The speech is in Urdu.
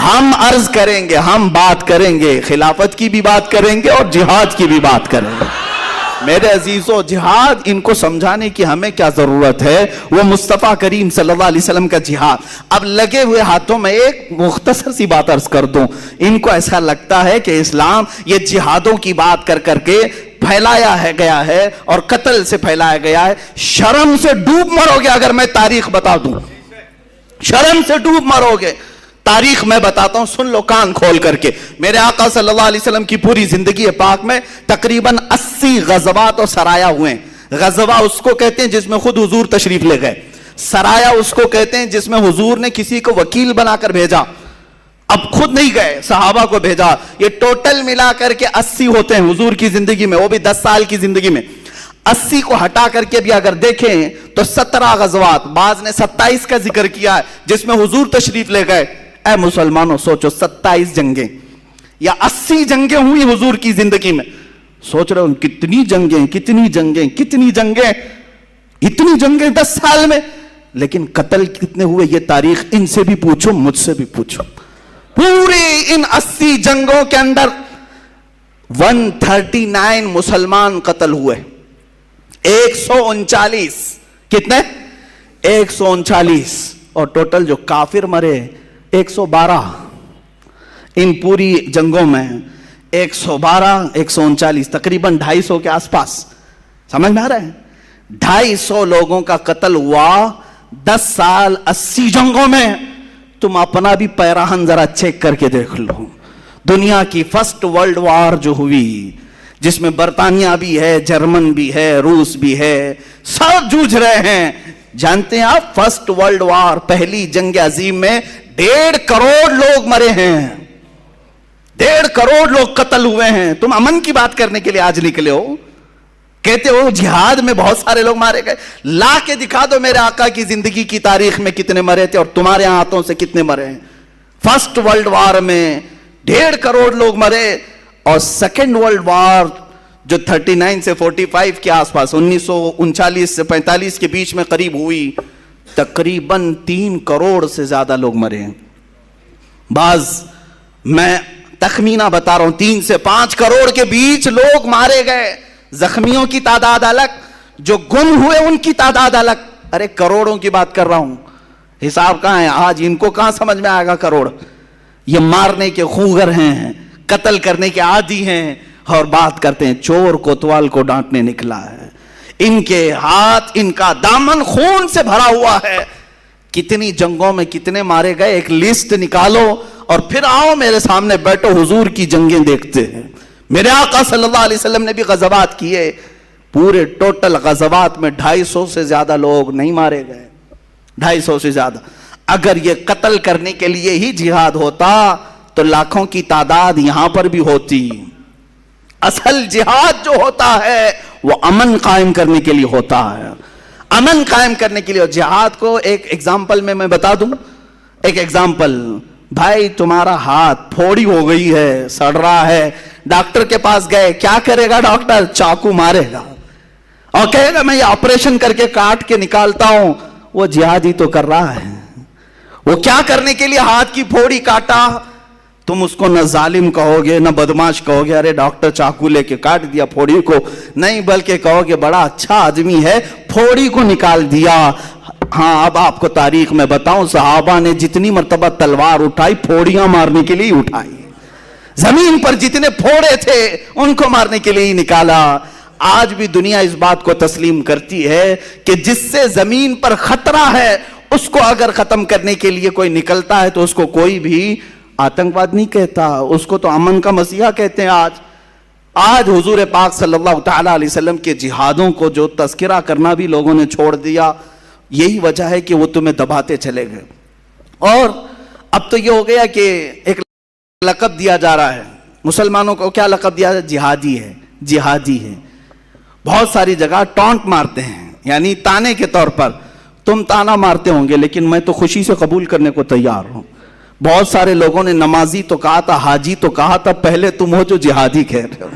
ہم عرض کریں گے, ہم بات کریں گے, خلافت کی بھی بات کریں گے اور جہاد کی بھی بات کریں گے. میرے عزیزو, جہاد ان کو سمجھانے کی ہمیں کیا ضرورت ہے, وہ مصطفیٰ کریم صلی اللہ علیہ وسلم کا جہاد. اب لگے ہوئے ہاتھوں میں ایک مختصر سی بات عرض کر دوں. ان کو ایسا لگتا ہے کہ اسلام یہ جہادوں کی بات کر کر کے پھیلایا ہے گیا ہے اور قتل سے پھیلایا گیا ہے. شرم سے ڈوب مرو گے اگر میں تاریخ بتا دوں, شرم سے ڈوب مرو گے. تاریخ میں بتاتا ہوں, سن لو کان کھول کر کے. میرے آقا صلی اللہ علیہ وسلم کی پوری زندگی پاک میں تقریباً 80 غزوات اور سرایا ہوئے ہیں. غزوہ اس کو کہتے ہیں جس میں خود حضور تشریف لے گئے. سرایا اس کو کہتے ہیں جس میں حضور نے کسی کو وکیل بنا کر بھیجا, اب خود نہیں گئے, صحابہ کو بھیجا. یہ ٹوٹل ملا کر کے 80 ہوتے ہیں حضور کی زندگی میں, وہ بھی 10 سال کی زندگی میں. 80 کو ہٹا کر کے بھی اگر دیکھیں تو 17 غزوات, بعض نے 27 کا ذکر کیا ہے جس میں حضور تشریف لے گئے. اے مسلمانوں سوچو, 27 جنگیں یا 80 جنگیں ہوئی حضور کی زندگی میں. سوچ رہے ہو کتنی جنگیں, کتنی جنگیں, کتنی جنگیں, اتنی جنگیں 10 سال میں. لیکن قتل کتنے ہوئے یہ تاریخ ان سے بھی پوچھو, مجھ سے بھی پوچھو. پوری ان 80 جنگوں کے اندر 139 مسلمان قتل ہوئے. 139 کتنے؟ 139. اور ٹوٹل جو کافر مرے 112. ان پوری جنگوں میں 112 139 تقریباً 250 کے آس پاس. سمجھ میں آ رہا ہے؟ 250 لوگوں کا قتل ہوا 10 سال 80 جنگوں میں. تم اپنا بھی پیراہن ذرا چیک کر کے دیکھ لو. دنیا کی فرسٹ ورلڈ وار جو ہوئی, جس میں برطانیہ بھی ہے, جرمن بھی ہے, روس بھی ہے, سب جوجھ رہے ہیں. جانتے ہیں آپ فرسٹ ورلڈ وار, پہلی جنگ عظیم میں 1.5 کروڑ لوگ مرے ہیں. 1.5 کروڑ لوگ قتل ہوئے ہیں. تم امن کی بات کرنے کے لیے آج نکلے ہو, کہتے ہو جہاد میں بہت سارے لوگ مارے گئے. لا کے دکھا دو میرے آقا کی زندگی کی تاریخ میں کتنے مرے تھے اور تمہارے ہاتھوں سے کتنے مرے ہیں. فرسٹ ورلڈ وار میں 1.5 کروڑ لوگ مرے, اور سیکنڈ ورلڈ وار جو 39 سے 45 کے آس پاس 1939 سے 45 کے بیچ میں قریب ہوئی, تقریباً 3 کروڑ سے زیادہ لوگ مرے ہیں. بعض میں تخمینہ بتا رہا ہوں 3 سے 5 کروڑ کے بیچ لوگ مارے گئے. زخمیوں کی تعداد الگ, جو گم ہوئے ان کی تعداد الگ. ارے کروڑوں کی بات کر رہا ہوں, حساب کہاں ہے آج؟ ان کو کہاں سمجھ میں آئے گا کروڑ. یہ مارنے کے خوگر ہیں, قتل کرنے کے عادی ہیں, اور بات کرتے ہیں چور کوتوال کو ڈانٹنے نکلا ہے. ان کے ہاتھ, ان کا دامن خون سے بھرا ہوا ہے. کتنی جنگوں میں کتنے مارے گئے, ایک لسٹ نکالو اور پھر آؤ میرے سامنے بیٹھو, حضور کی جنگیں دیکھتے ہیں. میرے آقا صلی اللہ علیہ وسلم نے بھی غزوات کیے. پورے ٹوٹل غزوات میں 250 سے زیادہ لوگ نہیں مارے گئے, 250 سے زیادہ. اگر یہ قتل کرنے کے لیے ہی جہاد ہوتا تو لاکھوں کی تعداد یہاں پر بھی ہوتی. اصل جہاد جو ہوتا ہے وہ امن قائم کرنے کے لیے ہوتا ہے, امن قائم کرنے کے لیے. جہاد کو ایک ایگزامپل میں بتا دوں, ایک ایگزامپل. بھائی تمہارا ہاتھ پھوڑی ہو گئی ہے, سڑ رہا ہے, ڈاکٹر کے پاس گئے, کیا کرے گا ڈاکٹر؟ چاقو مارے گا اور کہے گا میں یہ آپریشن کر کے کاٹ کے نکالتا ہوں. وہ جہاد ہی تو کر رہا ہے. وہ کیا کرنے کے لیے ہاتھ کی پھوڑی کاٹا؟ تم اس کو نہ ظالم کہو گے نہ بدماش کہو گے, ارے ڈاکٹر چاقو لے کے کاٹ دیا پھوڑی کو, نہیں, بلکہ کہو گے بڑا اچھا آدمی ہے, پھوڑی کو نکال دیا. ہاں اب آپ کو تاریخ میں بتاؤں, صحابہ نے جتنی مرتبہ تلوار اٹھائی پھوڑیاں مارنے کے لیے اٹھائی. زمین پر جتنے پھوڑے تھے ان کو مارنے کے لیے ہی نکالا. آج بھی دنیا اس بات کو تسلیم کرتی ہے کہ جس سے زمین پر خطرہ ہے اس کو اگر ختم کرنے کے لیے کوئی نکلتا ہے تو اس کو کوئی بھی آتنکواد نہیں کہتا, اس کو تو امن کا مسیحا کہتے ہیں. آج حضور پاک صلی اللہ تعالی علیہ وسلم کے جہادوں کو جو تذکرہ کرنا بھی لوگوں نے چھوڑ دیا, یہی وجہ ہے کہ وہ تمہیں دباتے چلے گئے. اور اب تو یہ ہو گیا کہ ایک لقب دیا جا رہا ہے مسلمانوں کو. کیا لقب دیا جا؟ جہادی ہے, جہادی ہے. بہت ساری جگہ ٹونٹ مارتے ہیں, یعنی تانے کے طور پر. تم تانا مارتے ہوں گے لیکن میں تو خوشی سے قبول کرنے کو تیار ہوں. بہت سارے لوگوں نے نمازی تو کہا تھا, حاجی تو کہا تھا, پہلے تم ہو جو جہادی کہہ رہے ہو.